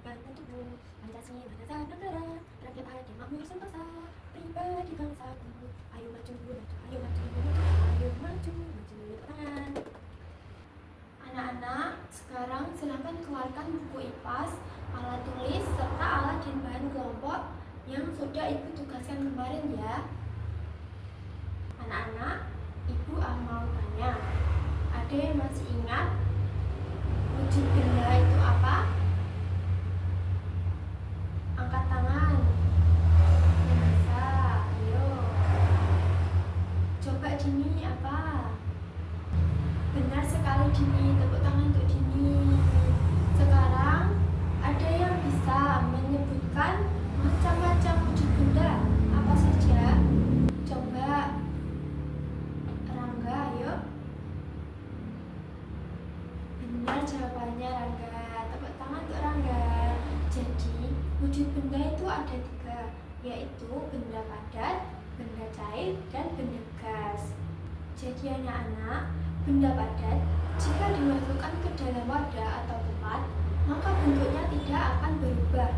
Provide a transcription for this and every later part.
akan untukmu. Pancasila dasar negara, rakyat adil makmur sentosa, pribadi bangsaku. Ayo maju, maju, ayo maju, maju, ayo maju, maju, tangan. Anak-anak, sekarang silakan keluarkan buku IPAS, alat tulis, serta alat dan bahan kelompok yang sudah ibu tugaskan kemarin ya. Anak-anak, ibu mau tanya, ada yang masih ingat wujud benda itu apa? Angkat tangan. Yang bisa, ayo. Coba Dini apa? Benar sekali Dini, tepuk tangan untuk Dini. Sekarang ada yang bisa menyebutkan macam-macam wujud benda apa saja? Coba Rangga, ayo. Benar jawabannya Rangga, tepuk tangan untuk Rangga. Jadi wujud benda itu ada 3, yaitu benda padat, benda cair, dan benda gas. Jadi anak-anak, benda padat jika dimasukkan ke dalam wadah atau tempat, maka bentuknya tidak akan berubah.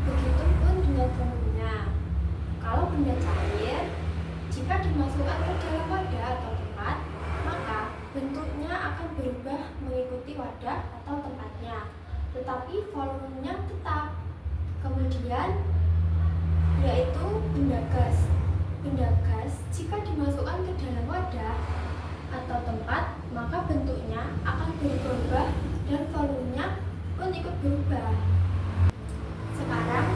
Begitupun dengan volume. Kalau benda cair, jika dimasukkan ke dalam wadah atau tempat, maka bentuknya akan berubah mengikuti wadah atau tempatnya, tetapi volumenya tetap. Kemudian yaitu benda gas. Benda gas jika dimasukkan ke dalam wadah atau tempat, maka bentuknya akan berubah dan volumenya pun ikut berubah. Sekarang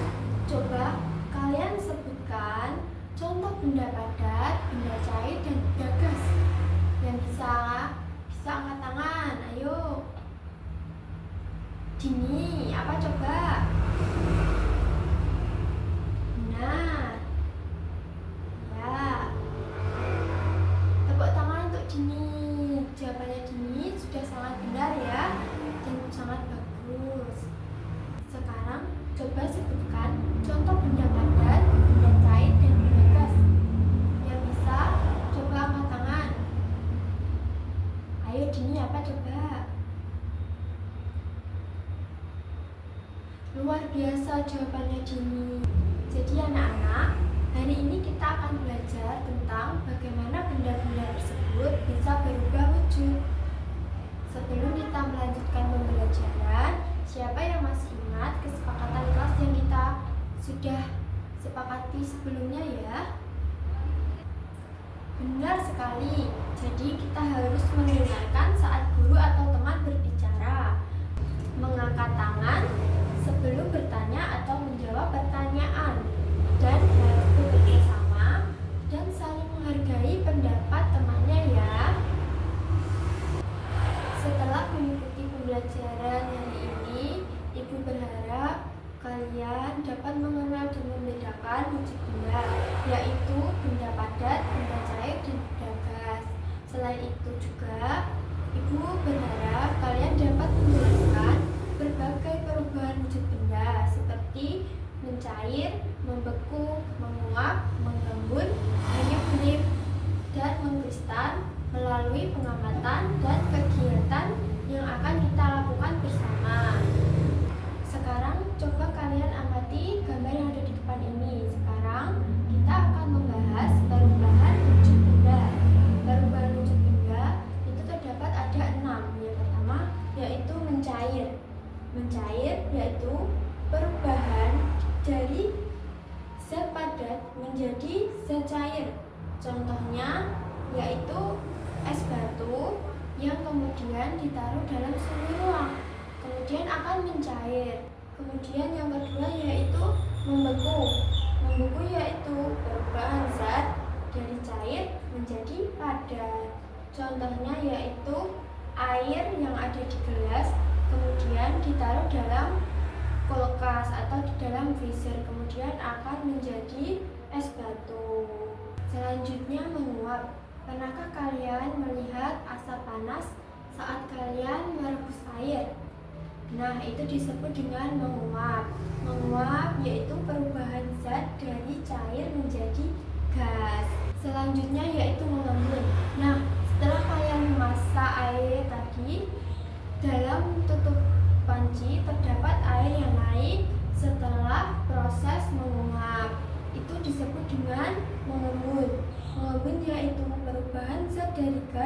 coba kalian sebutkan contoh benda padat, benda cair, dan benda gas. Yang bisa angkat tangan, ayo. Dini, apa coba? Benar. Ya. Tepuk tangan untuk Dini. Jawabannya Dini sudah sangat benar ya, dan sangat bagus. Sekarang coba sebutkan contoh benda padat, benda cair, dan benda gas. Yang bisa coba angkat tangan. Ayo Dini, apa coba? Luar biasa jawabannya Dini. Jadi anak-anak, hari ini kita akan belajar tentang bagaimana benda-benda tersebut bisa berubah wujud. Sebelum kita melanjutkan pembelajaran, siapa yang masih ingat kesepakatan kelas yang kita sudah sepakati sebelumnya ya? Benar sekali. Jadi kita harus mendengarkan saat guru atau teman berbicara, mengangkat tangan sebelum bertanya atau menjawab pertanyaan, dan harus bekerja sama dan saling menghargai pendapat temannya ya. Setelah mengikuti pembelajaran hari ini, ibu berharap kalian dapat mengenal dan membedakan wujud benda, yaitu benda padat, benda cair, dan benda gas. Selain itu juga, ibu berharap kalian dapat menjelaskan berbagai perubahan wujud benda seperti mencair, membeku, menguap, menggembur, menyip-menyip, dan mengkristal melalui pengamatan dan kegiatan yang akan kita lakukan bersama. Sekarang coba kalian amati gambar yang ada di depan ini. Sekarang kita akan membahas perubahan wujud benda. Perubahan wujud benda itu terdapat ada 6. Yang pertama yaitu mencair. Mencair yaitu perubahan dari zat padat menjadi zat cair. Contohnya yaitu es batu yang kemudian ditaruh dalam suhu ruang, kemudian akan mencair. Kemudian yang kedua yaitu membeku. Membeku yaitu perubahan zat dari cair menjadi padat. Contohnya yaitu air yang ada di gelas kemudian ditaruh dalam kulkas atau di dalam freezer, kemudian akan menjadi es batu. Selanjutnya menguap. Pernahkah kalian melihat asap panas saat kalian merebus air? Nah, itu disebut dengan menguap. Menguap yaitu perubahan zat dari cair menjadi gas. Selanjutnya yaitu mengembun. Nah, setelah kalian memasak air tadi, dalam tutup panci terdapat air yang naik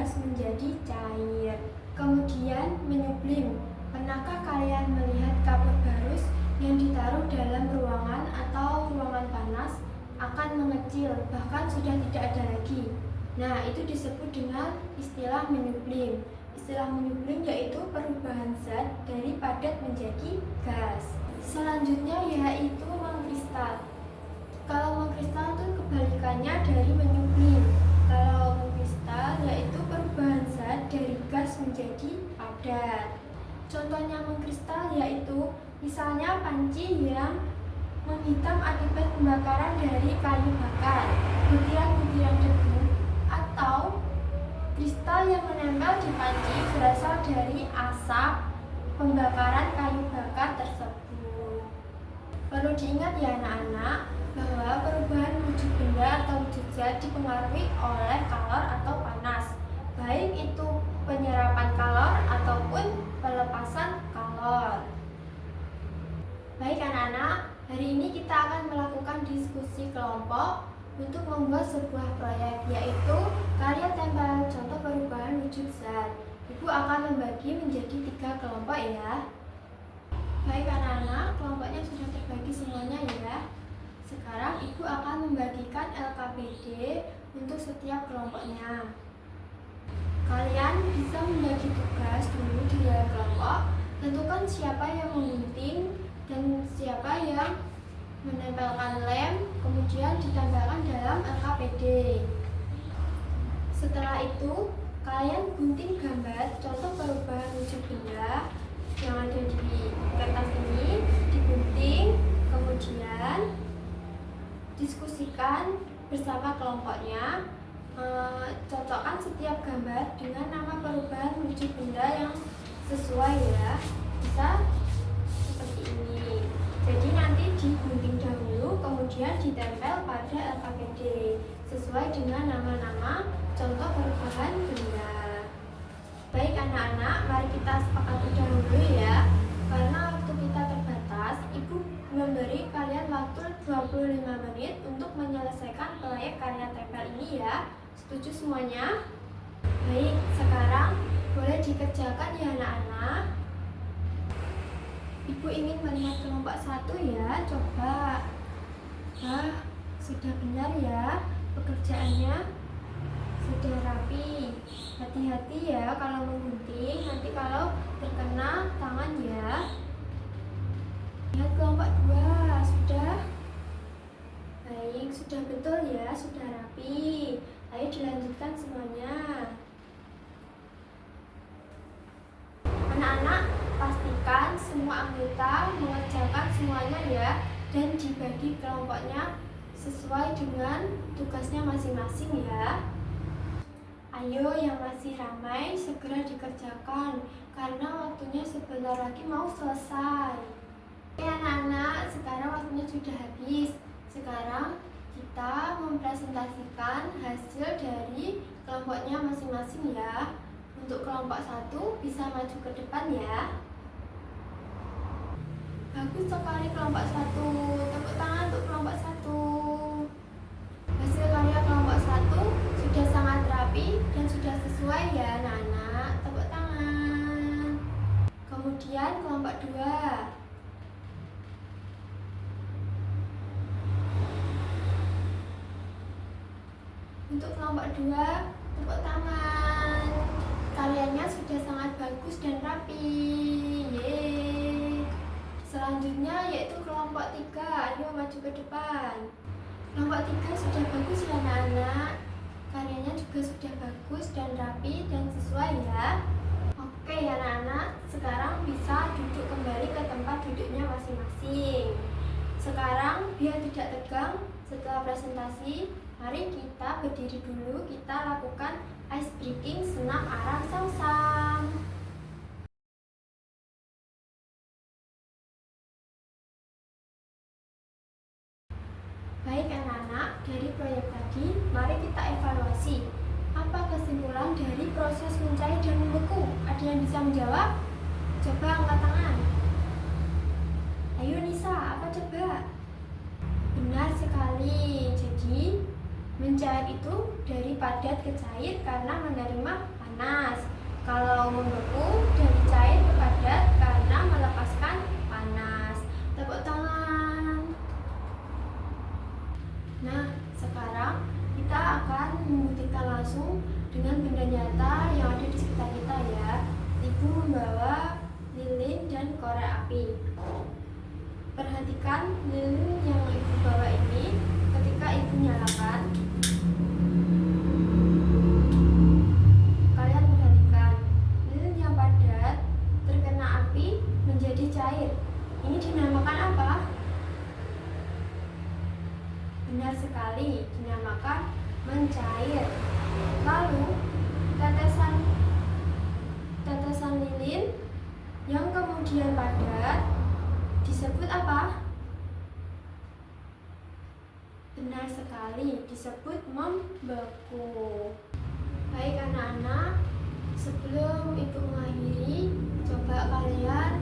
gas menjadi cair. Kemudian menyublim. Pernahkah kalian melihat kapur barus yang ditaruh dalam ruangan atau ruangan panas akan mengecil, bahkan sudah tidak ada lagi? Nah, itu disebut dengan istilah menyublim. Istilah menyublim yaitu perubahan zat dari padat menjadi gas. Selanjutnya yaitu mengkristal. Kalau mengkristal itu kebalikannya dari menyublim. Kalau mengkristal yaitu perubahan zat dari gas menjadi padat. Contohnya mengkristal yaitu misalnya panci yang menghitam akibat pembakaran dari kayu bakar, butiran-butiran debu, atau kristal yang menempel di panci berasal dari asap pembakaran kayu bakar tersebut. Perlu diingat ya anak-anak, bahwa perubahan wujud benda atau wujud zat dipengaruhi oleh kalor atau panas, baik itu penyerapan kalor ataupun pelepasan kalor. Baik anak-anak, hari ini kita akan melakukan diskusi kelompok untuk membuat sebuah proyek, yaitu karya tempel contoh perubahan wujud zat. Ibu akan membagi menjadi 3 kelompok ya. Baik anak-anak, kelompoknya sudah terbagi semuanya ya. Sekarang ibu akan membagikan LKPD untuk setiap kelompoknya. Kalian bisa membagi tugas dulu di dalam kelompok. Tentukan siapa yang menggunting dan siapa yang menempelkan lem, kemudian ditambahkan dalam LKPD. Setelah itu, kalian gunting gambar contoh perubahan wujud benda yang ada di kertas ini, digunting, kemudian diskusikan bersama kelompoknya. Cocokkan setiap gambar dengan nama perubahan wujud benda yang sesuai ya. Bisa seperti ini. Jadi nanti digunting dahulu, kemudian ditempel pada LKPD sesuai dengan nama-nama contoh perubahan benda. Baik anak-anak, mari kita sepakati dahulu ya. Karena waktu kita terbatas, ibu memberi kalian waktu 25 menit untuk menyelesaikan proyek karya tempel ini ya. Setuju semuanya? Baik, sekarang boleh dikerjakan ya anak-anak. Ibu ingin melihat kelompok 1 ya, coba. Sudah benar ya pekerjaannya, sudah rapi. Hati-hati ya kalau menggunting, nanti kalau terkena tangan ya. Lihat kelompok 2, sudah? Baik, sudah betul ya, sudah rapi. Ayo dilanjutkan semuanya. Anak-anak, pastikan semua anggota mengerjakan semuanya ya, dan dibagi kelompoknya sesuai dengan tugasnya masing-masing ya. Ayo yang masih ramai segera dikerjakan karena waktunya sebentar lagi mau selesai. Oke anak-anak, sekarang waktunya sudah habis. Sekarang kita mempresentasikan hasil dari kelompoknya masing-masing ya. Untuk kelompok 1 bisa maju ke depan ya. Bagus sekali kelompok 1. Tepuk tangan untuk kelompok 1. Hasil karya kelompok 1 sudah sangat rapi dan sudah sesuai ya anak-anak. Tepuk tangan. Kemudian kelompok 2. Untuk kelompok 2, tepuk tangan. Karyanya sudah sangat bagus dan rapi. Yeay. Selanjutnya yaitu kelompok 3. Ayo maju ke depan. Kelompok 3 sudah bagus ya anak-anak. Karyanya juga sudah bagus dan rapi dan sesuai ya. Oke ya anak-anak, sekarang bisa duduk kembali ke tempat duduknya masing-masing. Sekarang biar tidak tegang setelah presentasi, mari kita berdiri dulu, kita lakukan ice breaking senam arang samsam. Baik anak-anak, dari proyek tadi, mari kita evaluasi. Apa kesimpulan dari proses mencair dan membeku? Ada yang bisa menjawab? Coba angkat tangan. Ayo Nisa, apa coba? Benar sekali. Jadi mencair itu dari padat ke cair karena menerima panas. Kalau membeku dari cair ke padat karena melepaskan panas. Tepuk tangan. Nah, sekarang kita akan membuktikan langsung dengan benda nyata yang ada di sekitar kita ya. Ibu membawa lilin dan korek api. Perhatikan lilin yang ibu bawa ini ketika ibu nyalakan. Kalian perhatikan, lilin yang padat terkena api menjadi cair. Ini dinamakan apa? Benar sekali, dinamakan mencair. Lalu, tetesan lilin yang kemudian padat disebut apa? Benar sekali, disebut membeku. Baik anak-anak, sebelum ibu mengakhiri, coba kalian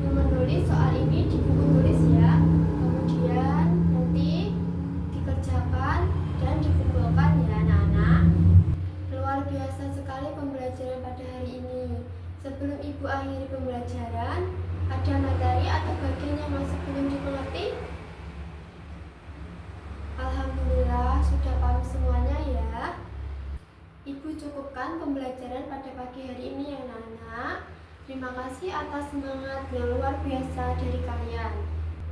menulis soal ini di buku tulis ya. Kemudian nanti dikerjakan dan dikumpulkan ya anak-anak. Luar biasa sekali pembelajaran pada hari ini. Sebelum ibu akhiri pembelajaran, ada materi atau bagian yang masih belum dimengerti? Alhamdulillah sudah paham semuanya ya. Ibu cukupkan pembelajaran pada pagi hari ini ya anak-anak. Terima kasih atas semangat yang luar biasa dari kalian.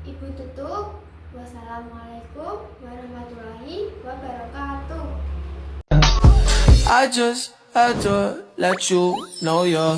Ibu tutup. Wassalamualaikum warahmatullahi wabarakatuh. I just had to let you know you're